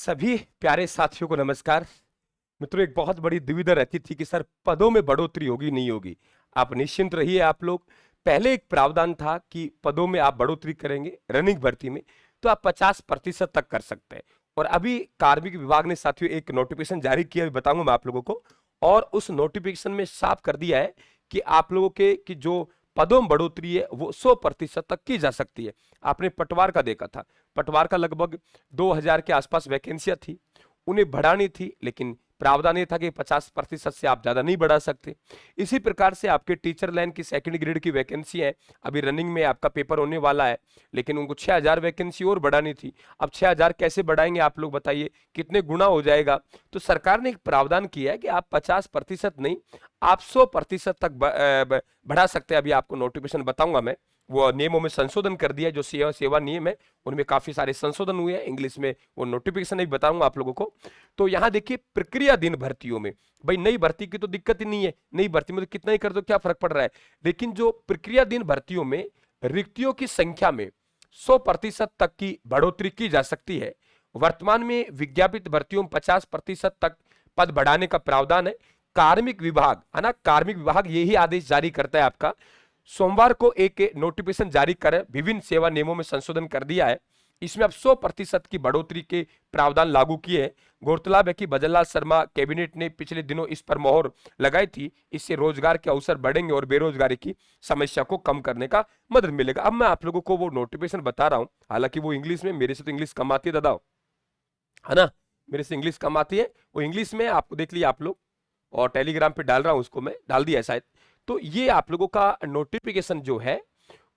सभी प्यारे साथियों को नमस्कार। मित्रों, एक बहुत बड़ी दुविधा रहती थी कि सर पदों में बढ़ोतरी होगी नहीं होगी। आप निश्चिंत रहिए। आप लोग पहले एक प्रावधान था कि पदों में आप बढ़ोतरी करेंगे रनिंग भर्ती में तो आप 50% तक कर सकते हैं। और अभी कार्मिक विभाग ने साथियों एक नोटिफिकेशन जारी किया, बताऊंगा मैं आप लोगों को। और उस नोटिफिकेशन में साफ कर दिया है कि आप लोगों के कि जो पदों में बढ़ोतरी है वो 100% तक की जा सकती है। आपने पटवार का देखा था, पटवार का लगभग 2000 के आसपास वैकेंसियां थी, उन्हें बढ़ानी थी, लेकिन प्रावधान ये था कि 50% से आप ज्यादा नहीं बढ़ा सकते। इसी प्रकार से आपके टीचर लाइन की सेकंड ग्रेड की वैकेंसी है, अभी रनिंग में आपका पेपर होने वाला है, लेकिन उनको 6000 वैकेंसी और बढ़ानी थी। अब 6000 कैसे बढ़ाएंगे आप लोग बताइए, कितने गुना हो जाएगा। तो सरकार ने एक प्रावधान किया है कि आप 50% नहीं, आप 100% तक बढ़ा सकते हैं। अभी आपको नोटिफिकेशन बताऊंगा मैं, वो नियमों में संशोधन कर दिया है, जो सेवा नियम है उनमें काफी सारे संशोधन हुए हैं। इंग्लिश में वो नोटिफिकेशन भी बताऊंगा आप लोगों को। तो यहाँ देखिए, प्रक्रियाधीन भर्तियों में भाई नई भर्ती की तो दिक्कत ही नहीं है, नई भर्ती में तो कितना ही कर दो क्या फर्क पड़ रहा है। लेकिन जो प्रक्रियाधीन भर्तियों में रिक्तियों की संख्या में 100% तक की बढ़ोतरी की जा सकती है। वर्तमान में विज्ञापित भर्तियों में 50% तक पद बढ़ाने का प्रावधान है। कार्मिक विभाग है ना, कार्मिक विभाग यही आदेश जारी करता है आपका। सोमवार को एक नोटिफिकेशन जारी कर विभिन्न सेवा नियमों में संशोधन कर दिया है। इसमें अब 100% की बढ़ोतरी के प्रावधान लागू किए हैं। गौरतलब है कि भजनलाल शर्मा कैबिनेट ने पिछले दिनों इस पर मोहर लगाई थी। इससे रोजगार के अवसर बढ़ेंगे और बेरोजगारी की समस्या को कम करने का मदद मिलेगा। अब मैं आप लोगों को वो नोटिफिकेशन बता रहा हूं, हालांकि वो इंग्लिश में, मेरे से तो इंग्लिश कम आती है दादा, है ना, मेरे से इंग्लिश कम आती है। वो इंग्लिश में आपको देख लिया आप लोग, और टेलीग्राम पे डाल रहा हूं, उसको मैं डाल दिया शायद। तो ये आप लोगों का नोटिफिकेशन जो है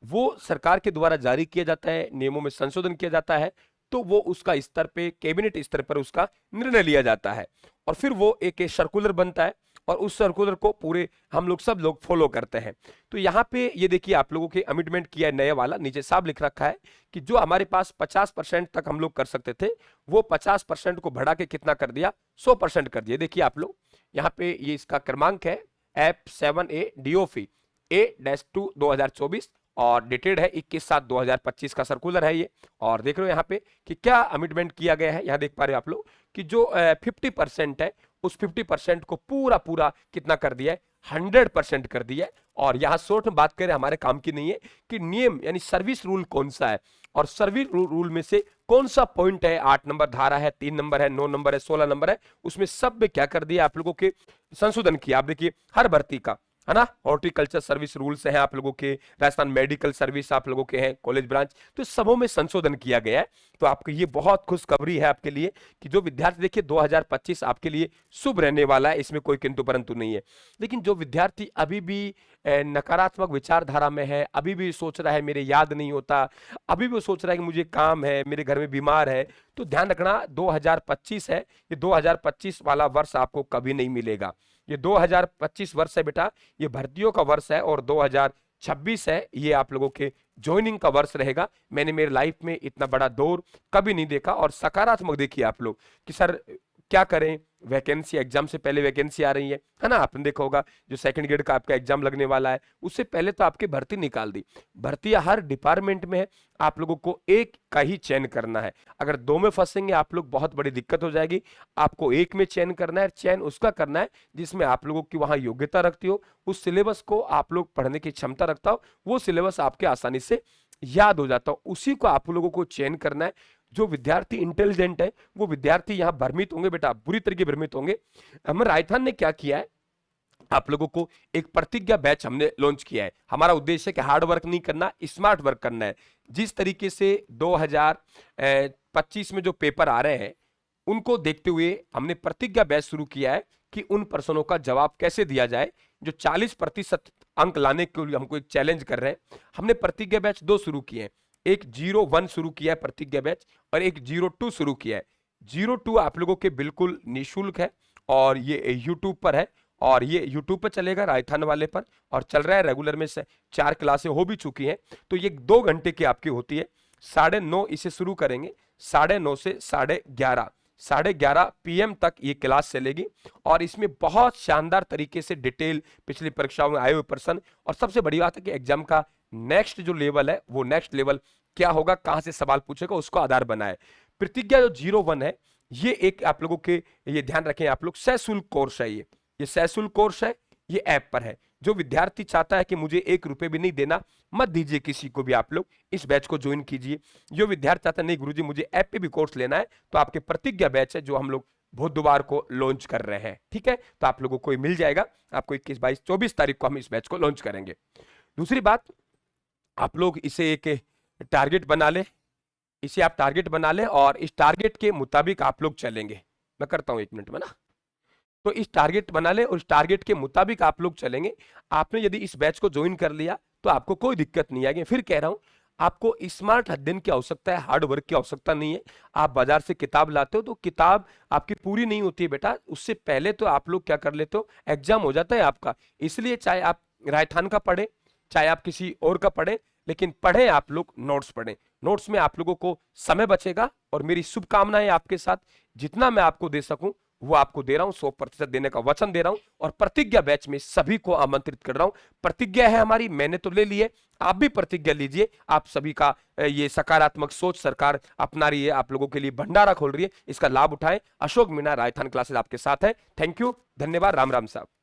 वो सरकार के द्वारा जारी किया जाता है, नियमों में संशोधन किया जाता है, तो वो उसका स्तर पे, कैबिनेट स्तर पर उसका निर्णय लिया जाता है, और फिर वो एक सर्कुलर बनता है, और उस सर्कुलर को पूरे हम लोग सब लोग फॉलो करते हैं। तो यहाँ पे ये देखिए, आप लोगों के अमेंडमेंट किया है नया वाला, नीचे साफ लिख रखा है कि जो हमारे पास 50% तक हम लोग कर सकते थे, वो 50% को बढ़ा के कितना कर दिया, 100% कर दिया। देखिए आप लोग यहाँ पे, ये इसका क्रमांक है F7A DOF A-2 2024, और डेटेड है 21/7/2025 का सर्कुलर है ये। और देख रहे हो यहाँ पे कि क्या अमेंडमेंट किया गया है, यहाँ देख पा रहे हो आप लोग कि जो 50% है, उस 50% को पूरा पूरा कितना कर दिया है, 100% कर दिया है। और यहाँ शॉर्ट में बात करें, हमारे काम की नहीं है, कि नियम यानी सर्विस रूल कौन सा है, और सर्विस रूल में से कौन सा पॉइंट है, 8 नंबर धारा है, 3 नंबर है, 9 नंबर है, 16 नंबर है, उसमें सब में क्या कर दिया आप लोगों के संशोधन किया। आप देखिए हर भर्ती का, है ना, हॉर्टिकल्चर सर्विस रूल्स हैं आप लोगों के, राजस्थान मेडिकल सर्विस आप लोगों के हैं, कॉलेज ब्रांच, तो सबों में संशोधन किया गया है। तो आपको ये बहुत खुशखबरी है आपके लिए कि जो विद्यार्थी, देखिए 2025 आपके लिए शुभ रहने वाला है, इसमें कोई किंतु परंतु नहीं है। लेकिन जो विद्यार्थी अभी भी नकारात्मक विचारधारा में है, अभी भी सोच रहा है मेरे याद नहीं होता, अभी भी वो सोच रहा है कि मुझे काम है, मेरे घर में बीमार है, तो ध्यान रखना 2025 है, ये 2025 वाला वर्ष आपको कभी नहीं मिलेगा। ये 2025 वर्ष है बेटा, ये भर्तियों का वर्ष है, और 2026 है ये आप लोगों के ज्वाइनिंग का वर्ष रहेगा। मैंने मेरी लाइफ में इतना बड़ा दौर कभी नहीं देखा। और सकारात्मक देखिए आप लोग कि सर क्या करें, वैकेंसी, एग्जाम से पहले वैकेंसी आ रही है ना, आपने देखा होगा जो सेकंड ग्रेड का आपका एग्जाम लगने वाला है, उससे पहले तो आपकी भर्ती निकाल दी। भर्ती हर डिपार्टमेंट में है, आप लोगों को एक का ही चयन करना है। अगर दो में फंसेंगे आप लोग, बहुत बड़ी दिक्कत हो जाएगी। आपको एक में चयन करना है, चयन उसका करना है जिसमें आप लोगों की वहां योग्यता रखती हो, उस सिलेबस को आप लोग पढ़ने की क्षमता रखता हो, वो सिलेबस आपके आसानी से याद हो जाता हो, उसी को आप लोगों को चयन करना है। जो विद्यार्थी इंटेलिजेंट है, वो विद्यार्थी यहाँ भ्रमित होंगे बेटा, बुरी तरीके भ्रमित होंगे। हमारे राजस्थान ने क्या किया है, आप लोगों को एक प्रतिज्ञा बैच हमने लॉन्च किया है। हमारा उद्देश्य है कि हार्ड वर्क नहीं करना, स्मार्ट वर्क करना है। जिस तरीके से 2025 में जो पेपर आ रहे हैं, उनको देखते हुए हमने प्रतिज्ञा बैच शुरू किया है कि उन प्रश्नों का जवाब कैसे दिया जाए। जो 40% अंक लाने के लिए हमको एक चैलेंज कर रहे हैं, हमने प्रतिज्ञा बैच 2 शुरू किए हैं। एक 01 शुरू किया है प्रतिज्ञा बैच, और एक 02 शुरू किया है। 02 आप लोगों के बिल्कुल निःशुल्क है, और ये यूट्यूब पर है, और ये यूट्यूब पर चलेगा राजस्थान वाले पर, और चल रहा है रेगुलर में से 4 क्लासें हो भी चुकी हैं। तो ये 2 घंटे की आपकी होती है। 9:30 इसे शुरू करेंगे, 9:30 से 11:30, 11:30 PM तक ये क्लास चलेगी। और इसमें बहुत शानदार तरीके से डिटेल पिछली परीक्षाओं में आए हुए प्रश्न, और सबसे बड़ी बात है कि एग्जाम का नेक्स्ट जो लेवल है, वो नेक्स्ट लेवल क्या होगा, कहां से सवाल पूछेगा, उसको आधार बनाए। प्रतिज्ञा जो 01 है, ये एक आप लोगों के ये ध्यान रखें, आप लोग सशुल्क कोर्स है, ये सशुल्क कोर्स है, ये ऐप पर है। जो विद्यार्थी चाहता है कि मुझे 1 रुपए भी नहीं देना, मत दीजिए किसी को भी, आप लोग इस बैच को ज्वाइन कीजिए। जो विद्यार्थी चाहता है नहीं गुरुजी मुझे ऐप पे भी कोर्स लेना है, तो आपके प्रतिज्ञा बैच है जो हम लोग बुधवार को लॉन्च कर रहे हैं, ठीक है। तो आप लोगों को मिल जाएगा, आपको 21, 22, 24 तारीख को हम इस बैच को लॉन्च करेंगे। दूसरी बात, आप लोग इसे एक टारगेट बना ले, इसे आप टारगेट बना ले और इस टारगेट के मुताबिक आप लोग चलेंगे। मैं करता हूं 1 मिनट में ना। तो इस टारगेट बना ले और इस टारगेट के मुताबिक आप लोग चलेंगे। आपने यदि इस बैच को ज्वाइन कर लिया तो आपको कोई दिक्कत नहीं आएगी। फिर कह रहा हूं, आपको स्मार्ट अध्ययन की आवश्यकता है, हार्ड वर्क की आवश्यकता नहीं है। आप बाजार से किताब लाते हो तो किताब आपकी पूरी नहीं होती है बेटा, उससे पहले तो आप लोग क्या कर लेते हो, एग्जाम हो जाता है आपका। इसलिए चाहे आप राजस्थान का पढ़े, चाहे आप किसी और का पढ़े, लेकिन पढ़े आप लोग नोट्स पढ़ें। नोट्स में आप लोगों को समय बचेगा और मेरी शुभकामनाएं आपके साथ। जितना मैं आपको दे सकूं वो आपको दे रहा हूं, 100% देने का वचन दे रहा हूं। और प्रतिज्ञा बैच में सभी को आमंत्रित कर रहा हूं। प्रतिज्ञा है हमारी, मैंने तो ले ली है, आप भी प्रतिज्ञा लीजिए। आप सभी का ये सकारात्मक सोच सरकार अपना रही है, आप लोगों के लिए भंडारा खोल रही है, इसका लाभ उठाएं। अशोक मीणा, राजस्थान क्लासेस आपके साथ है। थैंक यू, धन्यवाद, राम राम साहब।